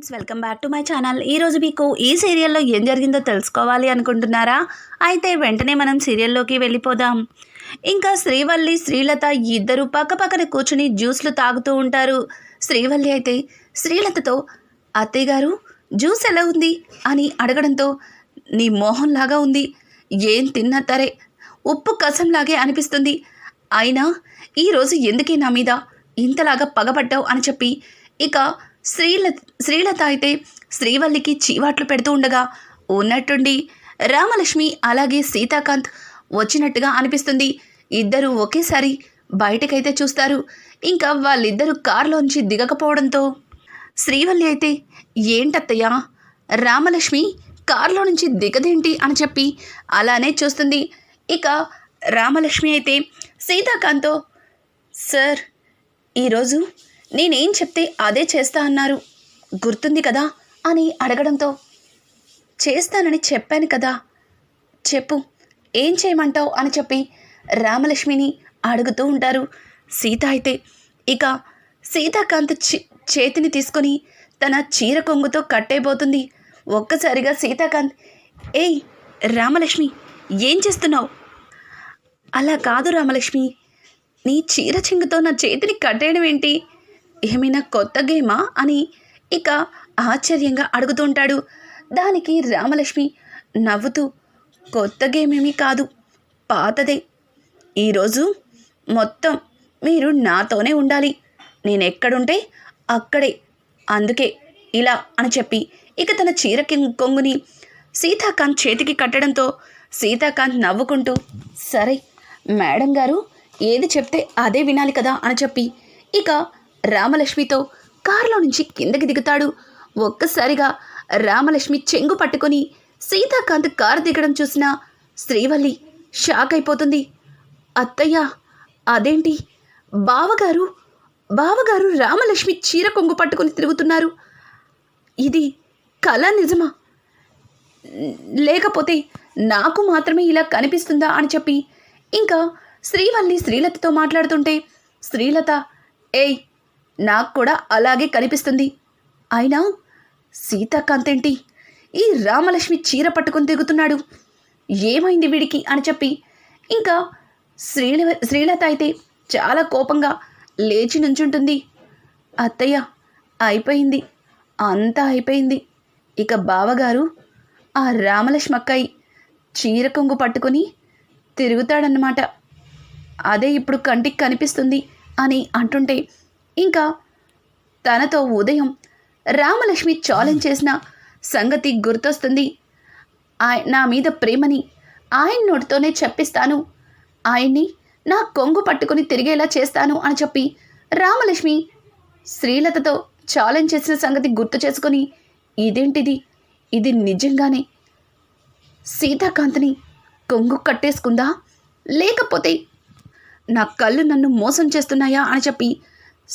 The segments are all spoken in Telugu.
Friends, welcome back to my channel. ఈరోజు మీకు ఈ సీరియల్లో ఏం జరిగిందో తెలుసుకోవాలి అనుకుంటున్నారా? అయితే వెంటనే మనం సీరియల్లోకి వెళ్ళిపోదాం. ఇంకా శ్రీవల్లి శ్రీలత ఇద్దరు పక్కపక్కన కూర్చుని జ్యూస్లు తాగుతూ ఉంటారు. శ్రీవల్లి అయితే శ్రీలతతో అత్తయ్య గారు జ్యూస్ ఎలా ఉంది అని అడగడంతో, నీ మోహంలాగా ఉంది, ఏం తిన్నత్తరే, ఉప్పు కసంలాగే అనిపిస్తుంది, అయినా ఈరోజు ఎందుకే నా మీద ఇంతలాగా పగబడ్డావు అని చెప్పి ఇక శ్రీలత అయితే శ్రీవల్లికి చీవాట్లు పెడుతూ ఉండగా ఉన్నట్టుండి రామలక్ష్మి అలాగే సీతాకాంత్ వచ్చినట్టుగా అనిపిస్తుంది. ఇద్దరు ఒకేసారి బయటకైతే చూస్తారు. ఇంకా వాళ్ళిద్దరూ కారులోంచి దిగకపోవడంతో శ్రీవల్లి అయితే, ఏంటత్తయ్య రామలక్ష్మి కారులో నుంచి దిగదేంటి అని చెప్పి అలానే చూస్తుంది. ఇక రామలక్ష్మి అయితే సీతాకాంత్తో, సార్ ఈరోజు నేనేం చెప్తే అదే చేస్తా అన్నారు, గుర్తుంది కదా అని అడగడంతో, చేస్తానని చెప్పాను కదా, చెప్పు ఏం చేయమంటావు అని చెప్పి రామలక్ష్మిని అడుగుతూ ఉంటారు. సీత అయితే ఇక సీతాకాంత్ చేతిని తీసుకొని తన చీర కొంగుతో కట్టేయబోతుంది. ఒక్కసారిగా సీతాకాంత్, ఏయ్ రామలక్ష్మి ఏం చేస్తున్నావు? అలా కాదు రామలక్ష్మి, నీ చీర చెంగుతో నా చేతిని కట్టేయడం ఏంటి, ఏమైనా కొత్త గేమా అని ఇక ఆశ్చర్యంగా అడుగుతుంటాడు. దానికి రామలక్ష్మి నవ్వుతూ, కొత్త గేమేమీ కాదు, పాతదే, ఈరోజు మొత్తం మీరు నాతోనే ఉండాలి, నేనెక్కడుంటే అక్కడే, అందుకే ఇలా అని చెప్పి ఇక తన చీర కొంగుని సీతాకాంత్ చేతికి కట్టడంతో సీతాకాంత్ నవ్వుకుంటూ, సరే మేడం గారు ఏది చెప్తే అదే వినాలి కదా అని చెప్పి ఇక రామలక్ష్మితో కారులో నుంచి కిందకి దిగుతాడు. ఒక్కసారిగా రామలక్ష్మి చెంగు పట్టుకొని సీతాకాంత్ కారు దిగడం చూసిన శ్రీవల్లి షాక్ అయిపోతుంది. అత్తయ్య అదేంటి, బావగారు రామలక్ష్మి చీర కొంగు పట్టుకొని తిరుగుతున్నారు, ఇది కళ నిజమా, లేకపోతే నాకు మాత్రమే ఇలా కనిపిస్తుందా అని చెప్పి ఇంకా శ్రీవల్లి శ్రీలతతో మాట్లాడుతుంటే శ్రీలత, ఏయ్ నాకు కూడా అలాగే కనిపిస్తుంది, అయినా సీతాకాంత్ ఏంటి ఈ రామలక్ష్మి చీర పట్టుకొని తిరుగుతున్నాడు, ఏమైంది వీడికి అని చెప్పి ఇంకా శ్రీలత అయితే చాలా కోపంగా లేచి నుంచుంటుంది. అత్తయ్య అయిపోయింది, అంతా అయిపోయింది, ఇక బావగారు ఆ రామలక్ష్మి అక్కాయి చీర కొంగు పట్టుకొని తిరుగుతాడన్నమాట, అదే ఇప్పుడు కంటికి కనిపిస్తుంది అని అంటుంటే ఇంకా తనతో ఉదయం రామలక్ష్మి ఛాలెంజ్ చేసిన సంగతి గుర్తొస్తుంది. నా మీద ప్రేమని ఆయన నోటితోనే చెప్పిస్తాను, ఆయన్ని నా కొంగు పట్టుకొని తిరిగేలా చేస్తాను అని చెప్పి రామలక్ష్మి శ్రీలతతో ఛాలెంజ్ చేసిన సంగతి గుర్తు చేసుకొని, ఇదేంటిది, ఇది నిజంగానే సీతాకాంత్ని కొంగు కట్టేసుకుందా, లేకపోతే నా కళ్ళు నన్ను మోసం చేస్తున్నాయా అని చెప్పి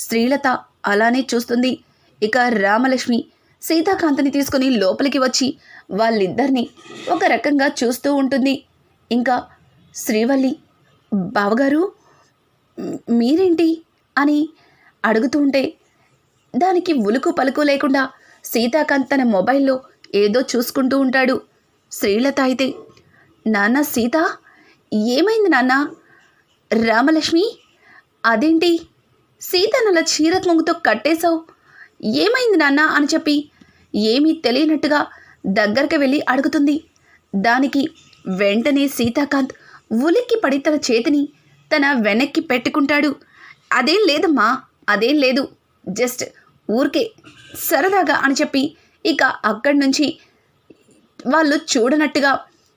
శ్రీలత అలానే చూస్తుంది. ఇక రామలక్ష్మి సీతాకాంత్ని తీసుకుని లోపలికి వచ్చి వాళ్ళిద్దరినీ ఒక రకంగా చూస్తూ ఉంటుంది. ఇంకా శ్రీవల్లి, బావగారు మీరేంటి అని అడుగుతూ ఉంటే దానికి ఉలుకు పలుకు లేకుండా సీతాకాంత్ తన మొబైల్లో ఏదో చూసుకుంటూ ఉంటాడు. శ్రీలత అయితే, నాన్న సీత ఏమైంది నాన్న, రామలక్ష్మి అదేంటి సీతనలా చీర కొంగుతో కట్టేశావు, ఏమైంది నాన్న అని చెప్పి ఏమీ తెలియనట్టుగా దగ్గరికి వెళ్ళి అడుగుతుంది. దానికి వెంటనే సీతాకాంత్ ఉలిక్కి పడి తన చేతిని తన వెనక్కి పెట్టుకుంటాడు. అదేం లేదమ్మా, అదేం లేదు, జస్ట్ ఊరికే సరదాగా అని చెప్పి ఇక అక్కడి నుంచి వాళ్ళు చూడనట్టుగా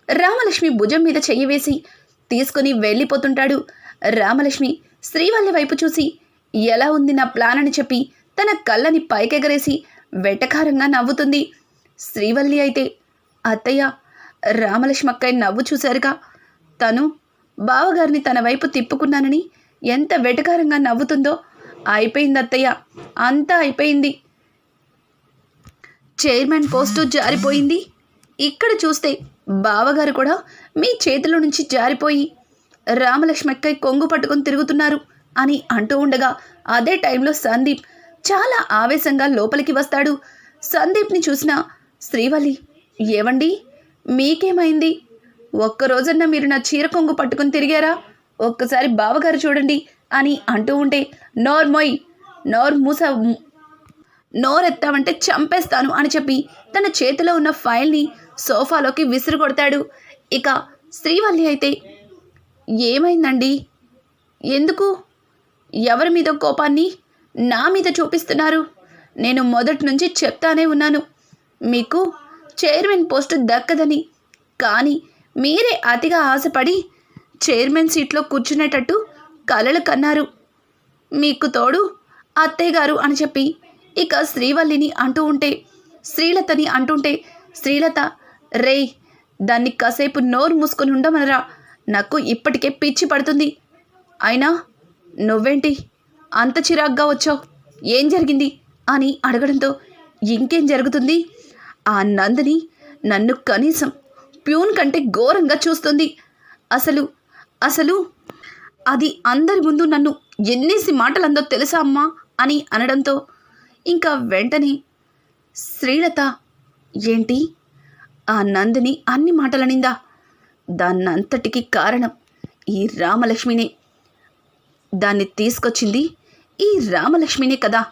రామలక్ష్మి భుజం మీద చెయ్యి వేసి తీసుకుని వెళ్ళిపోతుంటాడు. రామలక్ష్మి శ్రీవల్లి వైపు చూసి, ఎలా ఉంది నా ప్లాన్ అని చెప్పి తన కళ్ళని పైకెగరేసి వెటకారంగా నవ్వుతుంది. శ్రీవల్లి అయితే, అత్తయ్య రామలక్ష్మి అక్కయ్య నవ్వు చూశారుగా, తను బావగారిని తన వైపు తిప్పుకున్నానని ఎంత వెటకారంగా నవ్వుతుందో, అయిపోయింది అత్తయ్య, అంతా అయిపోయింది, చైర్మన్ పోస్టు జారిపోయింది, ఇక్కడ చూస్తే బావగారు కూడా మీ చేతిలో నుంచి జారిపోయి రామలక్ష్మి అక్కయ్య కొంగు పట్టుకొని తిరుగుతున్నారు అని అంటూ ఉండగా అదే టైంలో సందీప్ చాలా ఆవేశంగా లోపలికి వస్తాడు. సందీప్ని చూసిన శ్రీవల్లి, ఏవండి మీకేమైంది? ఒక్కరోజన్నా మీరు నా చీర కొంగు పట్టుకుని తిరిగారా? ఒక్కసారి బావగారు చూడండి అని అంటూ ఉంటే, నోర్మోయ్, నోరెత్తామంటే చంపేస్తాను అని చెప్పి తన చేతిలో ఉన్న ఫైల్ని సోఫాలోకి విసిరు కొడతాడు. ఇక శ్రీవల్లి అయితే, ఏమైందండి? ఎందుకు ఎవరి మీద కోపాన్ని నా మీద చూపిస్తున్నారు? నేను మొదటి నుంచి చెప్తానే ఉన్నాను, మీకు చైర్మన్ పోస్టు దక్కదని. కానీ మీరే అతిగా ఆశపడి చైర్మన్ సీట్లో కూర్చునేటట్టు కలలు కన్నారు. మీకు తోడు అత్తయ్య గారు అని చెప్పి ఇక శ్రీవల్లిని అంటూ ఉంటే, శ్రీలతని అంటుంటే, శ్రీలత, రేయ్ దాన్ని కాసేపు నోరు మూసుకొని ఉండమనరా, నాకు ఇప్పటికే పిచ్చి పడుతుంది. అయినా నువ్వేంటి అంత చిరాగ్గా వచ్చావు? ఏం జరిగింది అని అడగడంతో, ఇంకేం జరుగుతుంది, ఆ నందిని నన్ను కనీసం ప్యూన్ కంటే ఘోరంగా చూస్తుంది. అసలు అది అందరి ముందు నన్ను ఎన్నేసి మాటలందో తెలుసా అమ్మా అని అనడంతో ఇంకా వెంటనే శ్రీలత, ఏంటి ఆ నందిని అన్ని మాటలనిందా? దాన్నంతటికి కారణం ఈ రామలక్ష్మినే. దాన్ని తీసుకొచ్చింది ఈ రామలక్ష్మినే కదా.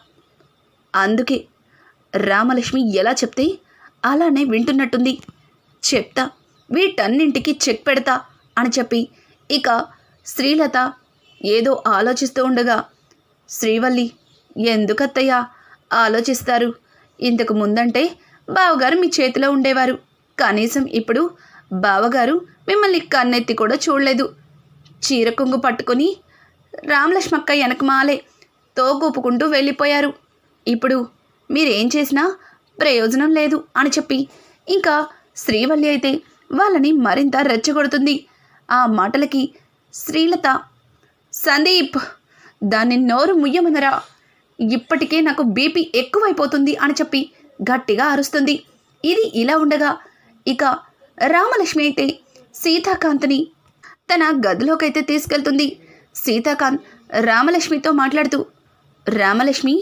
అందుకే రామలక్ష్మి ఎలా చెప్తే అలానే వింటున్నట్టుంది. చెప్తా, వీటన్నింటికి చెక్ పెడతా అని చెప్పి ఇక శ్రీలత ఏదో ఆలోచిస్తూ ఉండగా, శ్రీవల్లి, ఎందుకత్తయ్యా ఆలోచిస్తారు? ఇంతకు ముందంటే బావగారు మీ చేతిలో ఉండేవారు. కనీసం ఇప్పుడు బావగారు మిమ్మల్ని కన్నెత్తి కూడా చూడలేదు. చీర కొంగు పట్టుకొని రామలక్ష్మక్క వెనకమాలే తోగూపుకుంటూ వెళ్ళిపోయారు. ఇప్పుడు మీరేం చేసినా ప్రయోజనం లేదు అని చెప్పి ఇంకా శ్రీవల్లి అయితే వాళ్ళని మరింత రెచ్చగొడుతుంది. ఆ మాటలకి శ్రీలత, సందీప్ దాన్ని నోరు ముయ్యమనరా, ఇప్పటికే నాకు బీపీ ఎక్కువైపోతుంది అని చెప్పి గట్టిగా అరుస్తుంది. ఇది ఇలా ఉండగా ఇక రామలక్ష్మి అయితే సీతాకాంత్ని తన గదిలోకైతే తీసుకెళ్తుంది. సీతాకాంత్ రామలక్ష్మితో మాట్లాడుతూ, రామలక్ష్మి,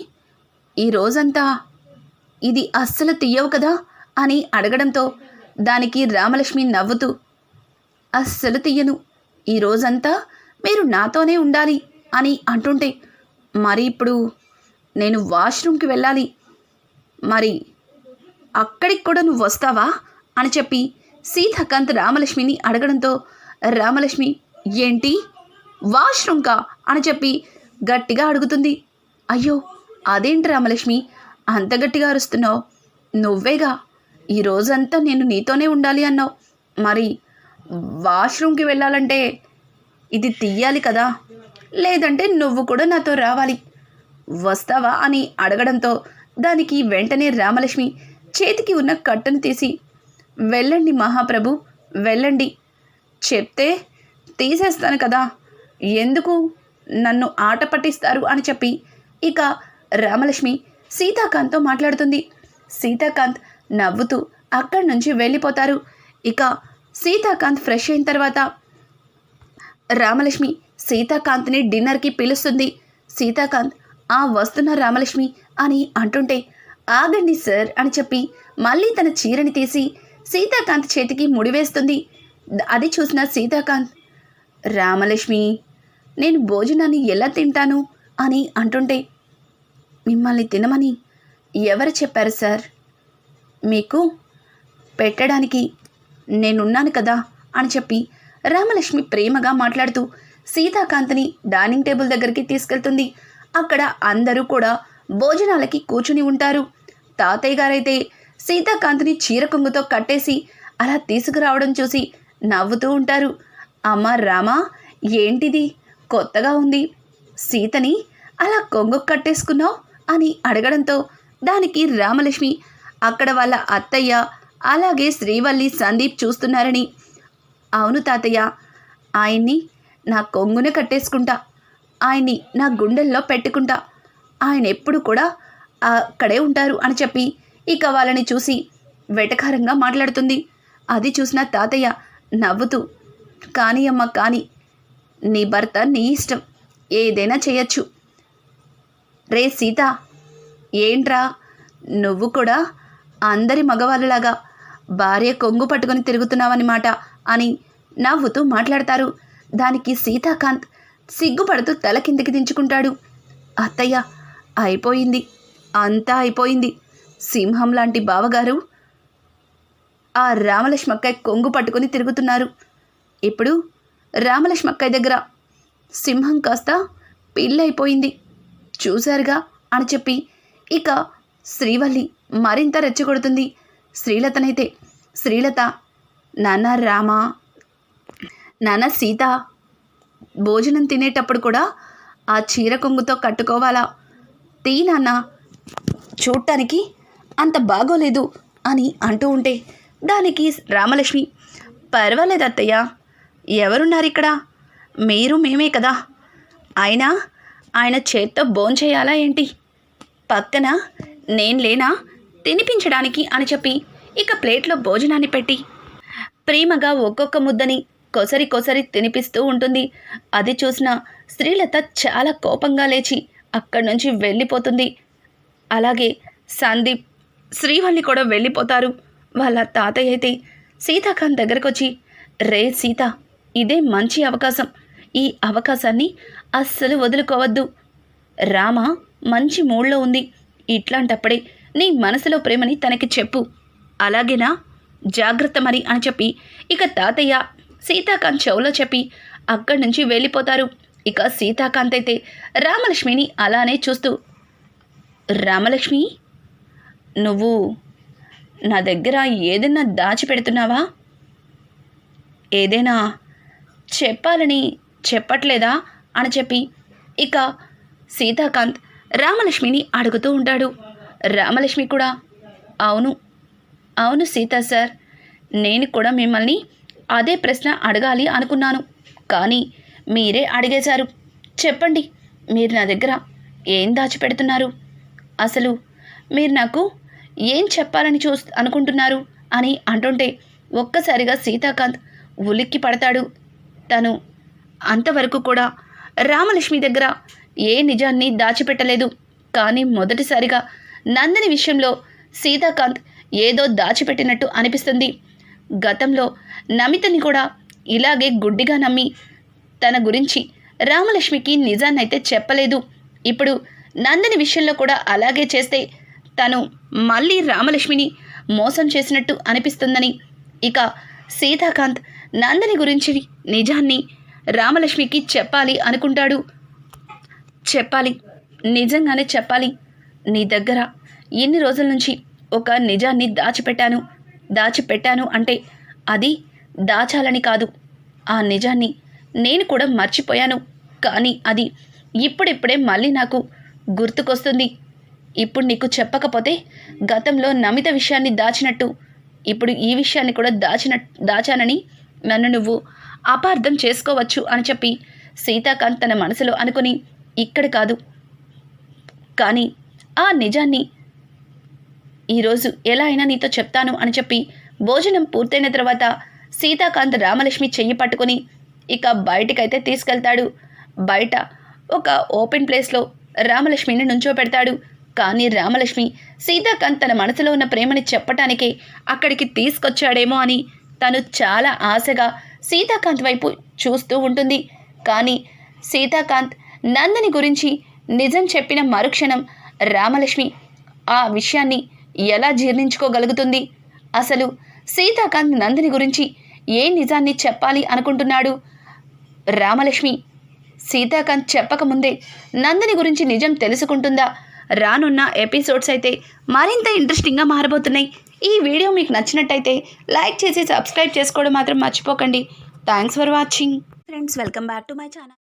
ఈ రోజంతా ఇది అస్సలు తీయవు కదా అని అడగడంతో దానికి రామలక్ష్మి నవ్వుతూ, అస్సలు తీయను, ఈ రోజంతా మీరు నాతోనే ఉండాలి అని అంటుంటే, మరి ఇప్పుడు నేను వాష్రూమ్కి వెళ్ళాలి, మరి అక్కడికి కూడా నువ్వు వస్తావా అని చెప్పి సీతాకాంత్ రామలక్ష్మిని అడగడంతో రామలక్ష్మి, ఏంటి వాష్రూమ్కా అని చెప్పి గట్టిగా అడుగుతుంది. అయ్యో అదేంటి రామలక్ష్మి అంత గట్టిగా అరుస్తున్నావు? నువ్వేగా ఈ రోజంతా నేను నీతోనే ఉండాలి అన్నావు. మరి వాష్రూమ్కి వెళ్ళాలంటే ఇది తీయాలి కదా, లేదంటే నువ్వు కూడా నాతో రావాలి, వస్తావా అని అడగడంతో దానికి వెంటనే రామలక్ష్మి చేతికి ఉన్న కట్టను తీసి, వెళ్ళండి మహాప్రభు వెళ్ళండి, చెప్తే తీసేస్తాను కదా, ఎందుకు నన్ను ఆట పట్టిస్తారు అని చెప్పి ఇక రామలక్ష్మి సీతాకాంత్తో మాట్లాడుతుంది. సీతాకాంత్ నవ్వుతూ అక్కడి నుంచి వెళ్ళిపోతారు. ఇక సీతాకాంత్ ఫ్రెష్ అయిన తర్వాత రామలక్ష్మి సీతాకాంత్ని డిన్నర్కి పిలుస్తుంది. సీతాకాంత్, వస్తున్న రామలక్ష్మి అని అంటుంటే, ఆగండి సార్ అని చెప్పి మళ్ళీ తన చీరని తీసి సీతాకాంత్ చేతికి ముడివేస్తుంది. అది చూసిన సీతాకాంత్, రామలక్ష్మి, నేను భోజనాన్ని ఎలా తింటాను అని అంటుంటే, మిమ్మల్ని తినమని ఎవరు చెప్పారు సార్? మీకు పెట్టడానికి నేనున్నాను కదా అని చెప్పి రామలక్ష్మి ప్రేమగా మాట్లాడుతూ సీతాకాంత్ని డైనింగ్ టేబుల్ దగ్గరికి తీసుకెళ్తుంది. అక్కడ అందరూ కూడా భోజనాలకి కూర్చుని ఉంటారు. తాతయ్య గారైతే సీతాకాంత్ని చీర కొంగుతో కట్టేసి అలా తీసుకురావడం చూసి నవ్వుతూ ఉంటారు. అమ్మ రామా, ఏంటిది కొత్తగా ఉంది, సీతని అలా కొంగు కట్టేసుకున్నావు అని అడగడంతో దానికి రామలక్ష్మి అక్కడ వాళ్ళ అత్తయ్య అలాగే శ్రీవల్లి సందీప్ చూస్తున్నారని, అవును తాతయ్య, ఆయన్ని నా కొంగున కట్టేసుకుంటా, ఆయన్ని నా గుండెల్లో పెట్టుకుంటా, ఆయన ఎప్పుడు కూడా అక్కడే ఉంటారు అని చెప్పి ఇక వాళ్ళని చూసి వెటకారంగా మాట్లాడుతుంది. అది చూసిన తాతయ్య నవ్వుతూ, కానీ అమ్మ కానీ, నీ భర్త నీ ఇష్టం, ఏదైనా చేయొచ్చు. రే సీత, ఏంట్రా నువ్వు కూడా అందరి మగవాళ్ళలాగా భార్య కొంగు పట్టుకొని తిరుగుతున్నావన్నమాట అని నవ్వుతూ మాట్లాడతారు. దానికి సీతాకాంత్ సిగ్గుపడుతూ తల కిందికి దించుకుంటాడు. అత్తయ్య, అయిపోయింది, అంతా అయిపోయింది. సింహం లాంటి బావగారు ఆ రామలక్ష్మక్కయ్య కొంగు పట్టుకొని తిరుగుతున్నారు. ఇప్పుడు రామలక్ష్మక్కయ్య దగ్గర సింహం కాస్త పిల్లైపోయింది, చూశారుగా అని చెప్పి ఇక శ్రీవల్లి మరింత రెచ్చగొడుతుంది. శ్రీలతనైతే, శ్రీలత, నాన్న రామ, నాన్న సీత భోజనం తినేటప్పుడు కూడా ఆ చీర కొంగుతో కట్టుకోవాలా? తీ నాన్న, చూడటానికి అంత బాగోలేదు అని అంటూ ఉంటే దానికి రామలక్ష్మి, పర్వాలేదు అత్తయ్య, ఎవరున్నారు ఇక్కడ? మీరు మేమే కదా. అయినా ఆయన చేత్తో భోంచేయాలా ఏంటి? పక్కన నేను లేనా తినిపించడానికి అని చెప్పి ఇక ప్లేట్లో భోజనాన్ని పెట్టి ప్రేమగా ఒక్కొక్క ముద్దని కొసరి కొసరి తినిపిస్తూ ఉంటుంది. అది చూసిన శ్రీలత చాలా కోపంగా లేచి అక్కడి నుంచి వెళ్ళిపోతుంది. అలాగే సందీప్, శ్రీవల్లి కూడా వెళ్ళిపోతారు. వాళ్ళ తాతయ్య అయితే సీతాకాంత్ దగ్గరకు వచ్చి, రే సీత, ఇదే మంచి అవకాశం, ఈ అవకాశాన్ని అస్సలు వదులుకోవద్దు. రామ మంచి మూడ్లో ఉంది, ఇట్లాంటప్పుడే నీ మనసులో ప్రేమని తనకి చెప్పు, అలాగేనా? జాగ్రత్త మరి అని చెప్పి ఇక తాతయ్య సీతాకాంత్ చెవులో చెప్పి అక్కడి నుంచి వెళ్ళిపోతారు. ఇక సీతాకాంత్ అయితే రామలక్ష్మిని అలానే చూస్తూ, రామలక్ష్మి, నువ్వు నా దగ్గర ఏదైనా దాచిపెడుతున్నావా? ఏదైనా చెప్పాలని చెప్పట్లేదా అని చెప్పి ఇక సీతాకాంత్ రామలక్ష్మిని అడుగుతూ ఉంటాడు. రామలక్ష్మి కూడా, అవును అవును సీతా సార్, నేను కూడా మిమ్మల్ని అదే ప్రశ్న అడగాలి అనుకున్నాను, కానీ మీరే అడిగేశారు. చెప్పండి, మీరు నా దగ్గర ఏం దాచిపెడుతున్నారు? అసలు మీరు నాకు ఏం చెప్పాలని అనుకుంటున్నారు అని అంటుంటే ఒక్కసారిగా సీతాకాంత్ ఉలిక్కి పడతాడు. తను అంతవరకు కూడా రామలక్ష్మి దగ్గర ఏ నిజాన్ని దాచిపెట్టలేదు. కానీ మొదటిసారిగా నందిని విషయంలో సీతాకాంత్ ఏదో దాచిపెట్టినట్టు అనిపిస్తుంది. గతంలో నమితని కూడా ఇలాగే గుడ్డిగా నమ్మి తన గురించి రామలక్ష్మికి నిజాన్నైతే చెప్పలేదు. ఇప్పుడు నందిని విషయంలో కూడా అలాగే చేస్తే తను మళ్ళీ రామలక్ష్మిని మోసం చేసినట్టు అనిపిస్తుందని ఇక సీతాకాంత్ నందిని గురించి నిజాన్ని రామలక్ష్మికి చెప్పాలి అనుకుంటాడు. చెప్పాలి, నిజంగానే చెప్పాలి. నీ దగ్గర ఇన్ని రోజుల నుంచి ఒక నిజాన్ని దాచిపెట్టాను అంటే అది దాచాలని కాదు. ఆ నిజాన్ని నేను కూడా మర్చిపోయాను, కానీ అది ఇప్పుడిప్పుడే మళ్ళీ నాకు గుర్తుకొస్తుంది. ఇప్పుడు నీకు చెప్పకపోతే గతంలో నమిత విషయాన్ని దాచినట్టు ఇప్పుడు ఈ విషయాన్ని కూడా దాచానని నన్ను నువ్వు అపార్థం చేసుకోవచ్చు అని చెప్పి సీతాకాంత్ తన మనసులో అనుకుని, ఇక్కడ కాదు కానీ ఆ నిజాన్ని ఈరోజు ఎలా అయినా నీతో చెప్తాను అని చెప్పి భోజనం పూర్తయిన తర్వాత సీతాకాంత్ రామలక్ష్మి చెయ్యి పట్టుకొని ఇక బయటికైతే తీసుకెళ్తాడు. బయట ఒక ఓపెన్ ప్లేస్లో రామలక్ష్మిని నుంచోపెడతాడు. కానీ రామలక్ష్మి సీతాకాంత్ తన మనసులో ఉన్న ప్రేమని చెప్పటానికే అక్కడికి తీసుకొచ్చాడేమో అని తను చాలా ఆశగా సీతాకాంత్ వైపు చూస్తూ ఉంటుంది. కానీ సీతాకాంత్ నందిని గురించి నిజం చెప్పిన మరుక్షణం రామలక్ష్మి ఆ విషయాన్ని ఎలా జీర్ణించుకోగలుగుతుంది? అసలు సీతాకాంత్ నందిని గురించి ఏ నిజాన్ని చెప్పాలి అనుకుంటున్నాడు? రామలక్ష్మి సీతాకాంత్ చెప్పకముందే నందిని గురించి నిజం తెలుసుకుంటుందా? రానున్న ఎపిసోడ్స్ అయితే మరింత ఇంట్రెస్టింగ్గా మారబోతున్నాయి. ఈ వీడియో మీకు నచ్చినట్టయితే లైక్ చేసి సబ్స్క్రైబ్ చేసుకోవడం మాత్రం మర్చిపోకండి. Thanks for watching friends. Welcome back to my channel.